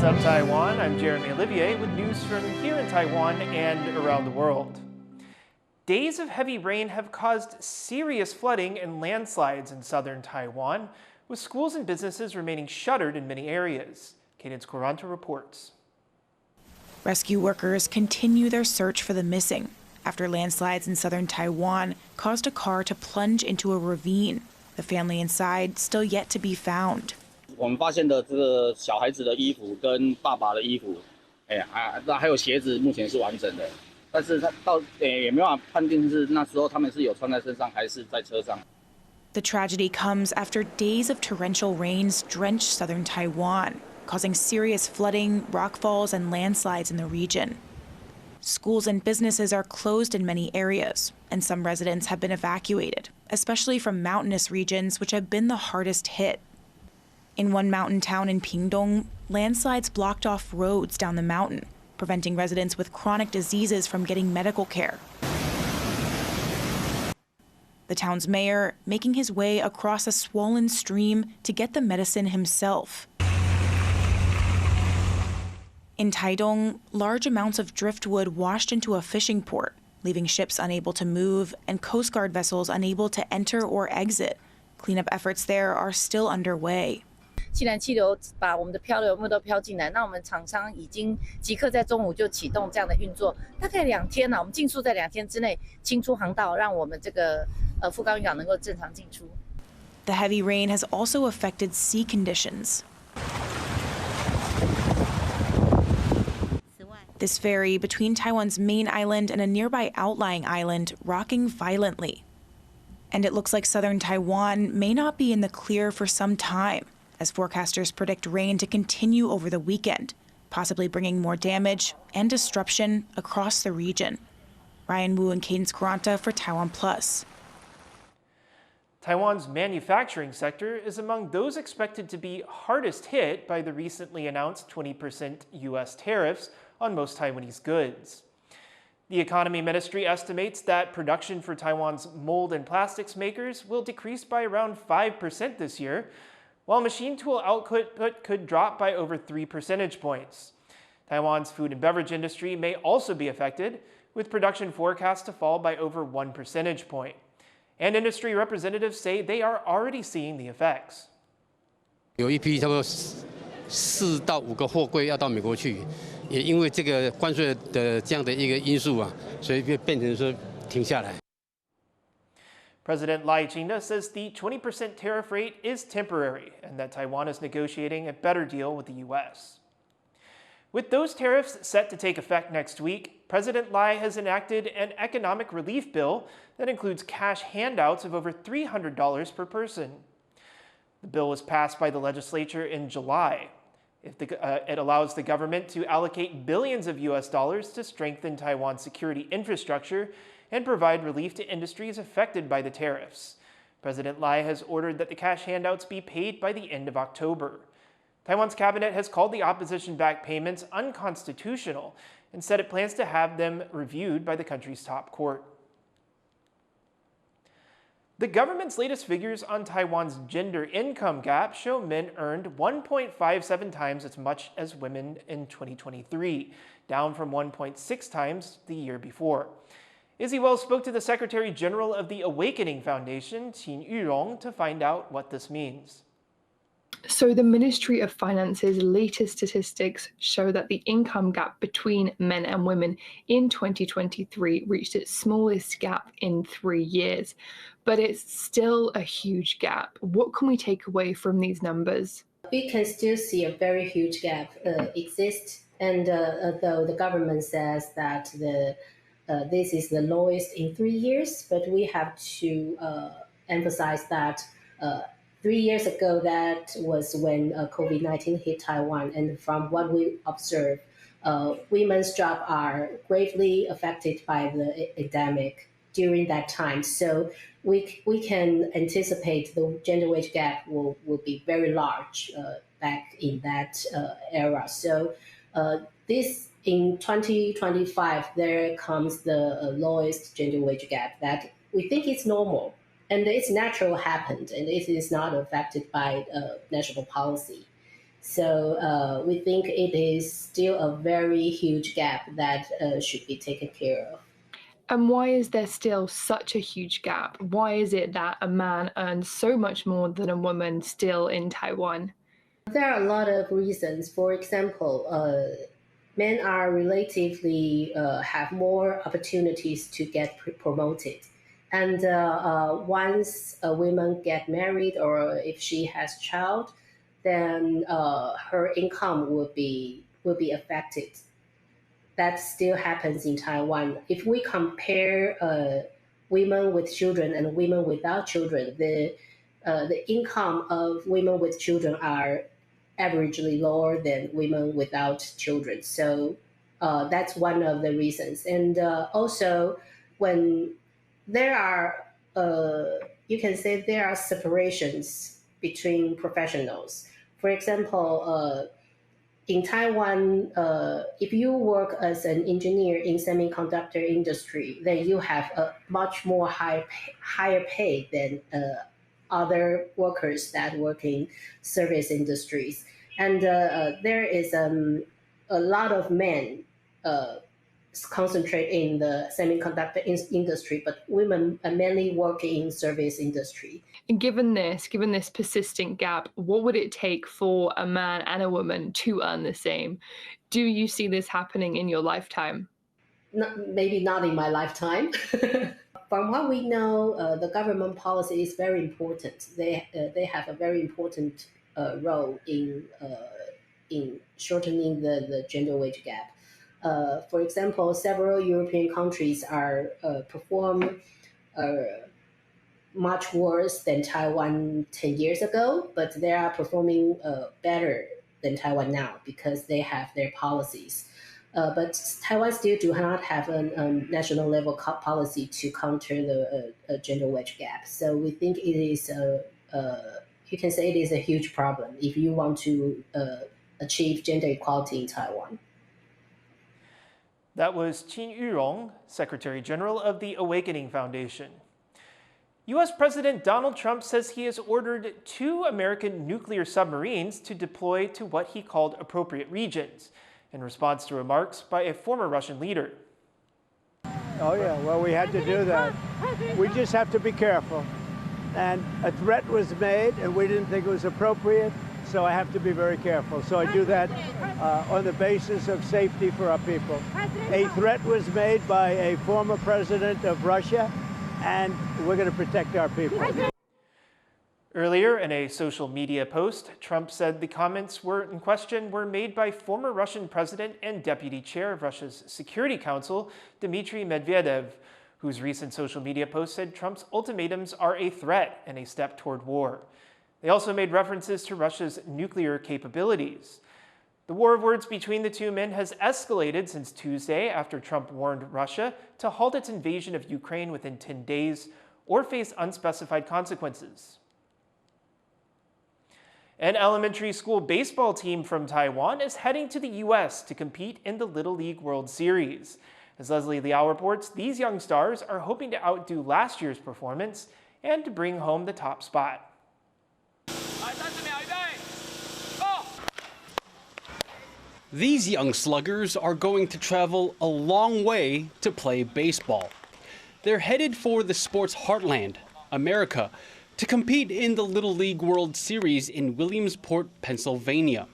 up, Taiwan? I'm Jeremy Olivier with news from here in Taiwan and around the world. Days of heavy rain have caused serious flooding and landslides in southern Taiwan, with schools and businesses remaining shuttered in many areas. Cadence Quaranta reports. Rescue workers continue their search for the missing after landslides in southern Taiwan caused a car to plunge into a ravine. The family inside still yet to be found. 我们发现的这个小孩子的衣服跟爸爸的衣服，那还有鞋子，目前是完整的，但是他也没办法判定是那时候他们是有穿在身上还是在车上。 The tragedy comes after days of torrential rains drenched southern Taiwan, causing serious flooding, rockfalls, and landslides in the region. Schools and businesses are closed in many areas, and some residents have been evacuated, especially from mountainous regions which have been the hardest hit. In one mountain town in Pingdong, landslides blocked off roads down the mountain, preventing residents with chronic diseases from getting medical care. The town's mayor making his way across a swollen stream to get the medicine himself. In Taidong, large amounts of driftwood washed into a fishing port, leaving ships unable to move and Coast Guard vessels unable to enter or exit. Cleanup efforts there are still underway. 既然气流把我们的漂流木都漂进来，那我们厂商已经即刻在中午就启动这样的运作，大概2天我们尽速在2天之内清出航道，让我们这个富冈渔港能够正常进出。The heavy rain has also affected sea conditions. This ferry between Taiwan's main island and a nearby outlying island rocking violently. And it looks like southern Taiwan may not be in the clear for some time, as forecasters predict rain to continue over the weekend, possibly bringing more damage and disruption across the region. Ryan Wu and Cadence Quaranta for TaiwanPlus. Taiwan's manufacturing sector is among those expected to be hardest hit by the recently announced 20% U.S. tariffs on most Taiwanese goods. The Economy Ministry estimates that production for Taiwan's mold and plastics makers will decrease by around 5% this year, while machine tool output could drop by over 3 percentage points. Taiwan's food and beverage industry may also be affected, with production forecast to fall by over 1 percentage point. And industry representatives say they are already seeing the effects. 有一批差不多4到5个货柜要到美国去，也因为这个关税的这样的一个因素啊，所以变成说停下来。 President Lai Ching-te says the 20% tariff rate is temporary and that Taiwan is negotiating a better deal with the U.S. With those tariffs set to take effect next week, President Lai has enacted an economic relief bill that includes cash handouts of over $300 per person. The bill was passed by the legislature in July. It allows the government to allocate billions of U.S. dollars to strengthen Taiwan's security infrastructure and provide relief to industries affected by the tariffs. President Lai has ordered that the cash handouts be paid by the end of October. Taiwan's cabinet has called the opposition-backed payments unconstitutional and said it plans to have them reviewed by the country's top court. The government's latest figures on Taiwan's gender income gap show men earned 1.57 times as much as women in 2023, down from 1.6 times the year before. Izzy Wells spoke to the Secretary General of the Awakening Foundation, Qin Yurong, to find out what this means. So the Ministry of Finance's latest statistics show that the income gap between men and women in 2023 reached its smallest gap in 3 years. But it's still a huge gap. What can we take away from these numbers? We can still see a very huge gap exist, and though the government says that this is the lowest in 3 years, but we have to emphasize that 3 years ago, that was when COVID-19 hit Taiwan, and from what we observe, women's jobs are gravely affected by the epidemic during that time. So we can anticipate the gender wage gap will be very large back in that era. So this in 2025, there comes the lowest gender wage gap that we think is normal. And it's natural happened, and it is not affected by national policy. So we think it is still a very huge gap that should be taken care of. And why is there still such a huge gap? Why is it that a man earns so much more than a woman still in Taiwan? There are a lot of reasons. For example, men are relatively have more opportunities to get promoted. And once a woman get married or if she has child, then her income will be affected. That still happens in Taiwan. If we compare women with children and women without children, the income of women with children are averagely lower than women without children. So that's one of the reasons. And also, when there are, you can say there are separations between professionals. For example, in Taiwan, if you work as an engineer in semiconductor industry, then you have a much more higher pay than other workers that work in service industries. And there is a lot of men concentrate in the semiconductor industry, but women mainly work in service industry. And given this persistent gap, what would it take for a man and a woman to earn the same? Do you see this happening in your lifetime? Maybe not in my lifetime. From what we know, the government policy is very important. They have a very important role in shortening the gender wage gap. For example, several European countries are perform much worse than Taiwan 10 years ago, but they are performing better than Taiwan now because they have their policies. But Taiwan still do not have a national level policy to counter the gender wage gap. So we think it is you can say it is a huge problem if you want to achieve gender equality in Taiwan. That was Qin Yurong, Secretary General of the Awakening Foundation. U.S. President Donald Trump says he has ordered 2 American nuclear submarines to deploy to what he called appropriate regions, in response to remarks by a former Russian leader. Oh yeah, well, we had to do that. We just have to be careful. And a threat was made, and we didn't think it was appropriate, so I have to be very careful. So I do that on the basis of safety for our people. A threat was made by a former president of Russia, and we're going to protect our people. Earlier, in a social media post, Trump said the comments in question were made by former Russian president and deputy chair of Russia's Security Council, Dmitry Medvedev, whose recent social media post said Trump's ultimatums are a threat and a step toward war. They also made references to Russia's nuclear capabilities. The war of words between the two men has escalated since Tuesday after Trump warned Russia to halt its invasion of Ukraine within 10 days or face unspecified consequences. An elementary school baseball team from Taiwan is heading to the U.S. to compete in the Little League World Series. As Leslie Liao reports, these young stars are hoping to outdo last year's performance and to bring home the top spot. These young sluggers are going to travel a long way to play baseball. They're headed for the sport's heartland, America, to compete in the Little League World Series in Williamsport, Pennsylvania.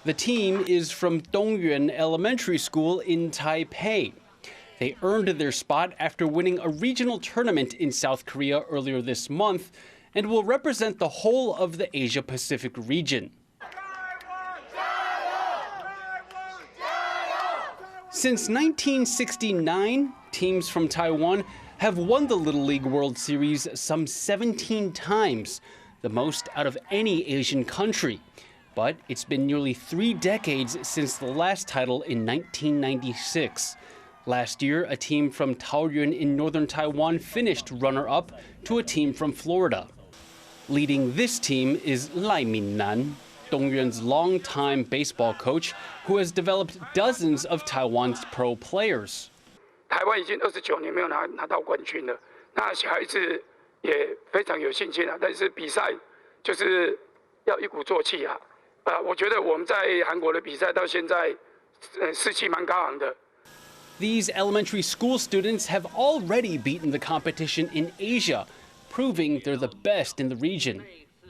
The team is from Dongyuan Elementary School in Taipei. They earned their spot after winning a regional tournament in South Korea earlier this month and will represent the whole of the Asia-Pacific region. Since 1969, teams from Taiwan have won the Little League World Series some 17 times, the most out of any Asian country. But it's been nearly 3 decades since the last title in 1996. Last year, a team from Taoyuan in northern Taiwan finished runner-up to a team from Florida. Leading this team is Lai Minnan, Dongyuan's longtime baseball coach, who has developed dozens of Taiwan's pro players. 台湾已经29年没有拿到冠军了，那小孩子也非常有信心了。但是比赛就是要一鼓作气啊！我觉得我们在韩国的比赛到现在，士气蛮高昂的。 These elementary school students have already beaten the competition in Asia, proving they're the best in the region.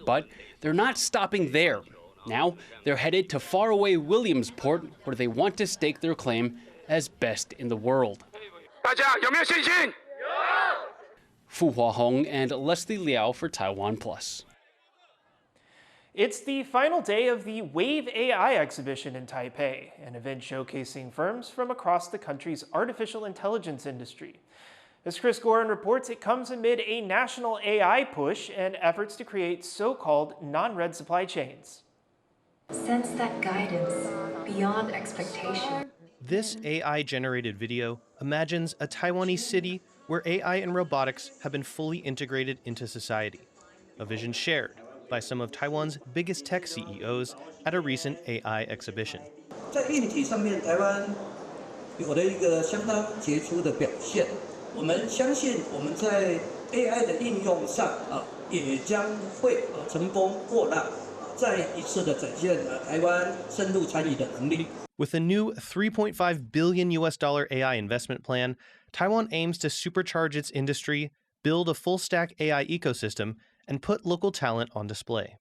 But they're not stopping there. Now they're headed to faraway Williamsport, where they want to stake their claim as best in the world. 大家有没有信心？有。 Fu Huahong and Leslie Liao for TaiwanPlus. It's the final day of the Wave AI exhibition in Taipei, an event showcasing firms from across the country's artificial intelligence industry. As Chris Gorin reports, it comes amid a national AI push and efforts to create so-called non-red supply chains. Sense that guidance beyond expectation. This AI-generated video imagines a Taiwanese city where AI and robotics have been fully integrated into society, a vision shared by some of Taiwan's biggest tech CEOs at a recent AI exhibition. 在硬体上面，台湾有了一个相当杰出的表现。我们相信我们在 AI 的应用上也将会乘风破浪，再一次的展现台湾深入参与的能力。 With a new $3.5 billion AI investment plan, Taiwan aims to supercharge its industry, build a full-stack AI ecosystem, and put local talent on display.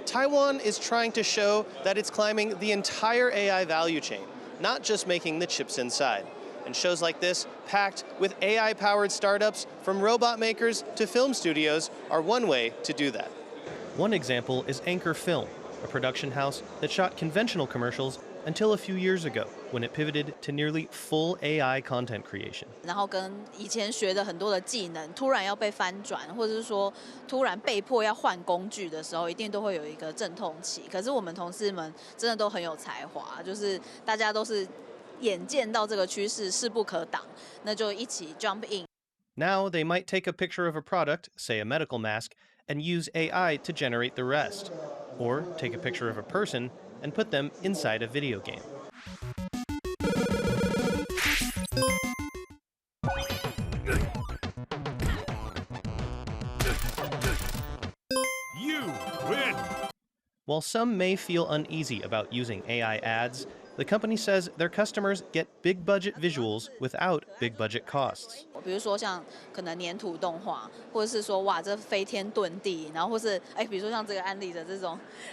Taiwan is trying to show that it's climbing the entire AI value chain, not just making the chips inside. And shows like this, packed with AI-powered startups from robot makers to film studios, are one way to do that. One example is Anchor Film, a production house that shot conventional commercials until a few years ago, when it pivoted to nearly full AI content creation. 然后跟以前学的很多的技能突然要被翻转，或者是说突然被迫要换工具的时候，一定都会有一个阵痛期。可是我们同事们真的都很有才华，就是大家都是眼见到这个趋势势不可挡，那就一起 jump in. Now they might take a picture of a product, say a medical mask, and use AI to generate the rest. Or take a picture of a person and put them inside a video game. You win! While some may feel uneasy about using AI ads, the company says their customers get big budget visuals without big budget costs. 比如说像可能粘土动画，或者是说哇这飞天遁地，然后或是比如说像这个案例的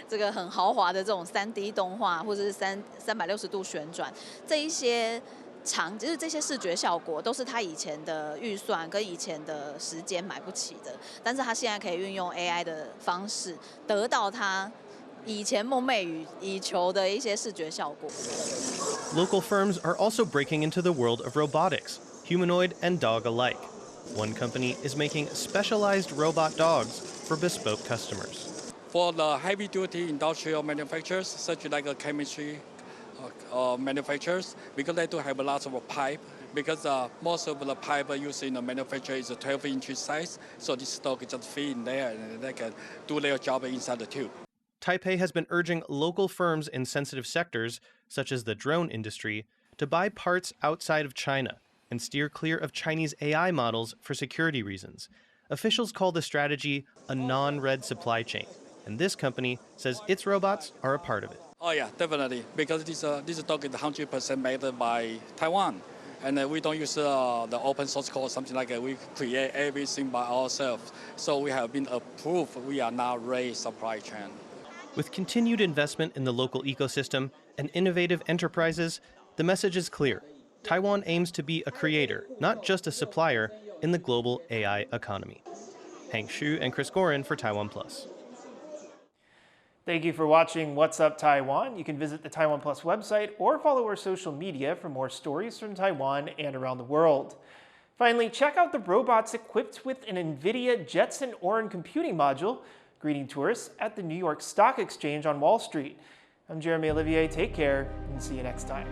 这个很豪华的这种3D 动画，或者是360度旋转，这一些就是这些视觉效果都是他以前的预算跟以前的时间买不起的，但是他现在可以运用 AI 的方式得到他以前梦寐以求的一些视觉效果。 Local firms are also breaking into the world of robotics, humanoid and dog alike. One company is making specialized robot dogs for bespoke customers. For the heavy-duty industrial manufacturers, such like a chemistry manufacturers, because they do have a lot of pipe, because most of the pipe used in the manufacture is a 12-inch size, so this dog just fit in there and they can do their job inside the tube. Taipei has been urging local firms in sensitive sectors, such as the drone industry, to buy parts outside of China and steer clear of Chinese AI models for security reasons. Officials call the strategy a non-red supply chain, and this company says its robots are a part of it. Oh yeah, definitely, because this dog is 100% made by Taiwan, and we don't use the open source code or something like that. We create everything by ourselves, so we have been approved. We are now red supply chain. With continued investment in the local ecosystem and innovative enterprises, the message is clear. Taiwan aims to be a creator, not just a supplier, in the global AI economy. Hank Xu and Chris Gorin for TaiwanPlus. Thank you for watching What's Up Taiwan. You can visit the TaiwanPlus website or follow our social media for more stories from Taiwan and around the world. Finally, check out the robots equipped with an NVIDIA Jetson Orin computing module, greeting tourists at the New York Stock Exchange on Wall Street. I'm Jeremy Olivier. Take care and see you next time.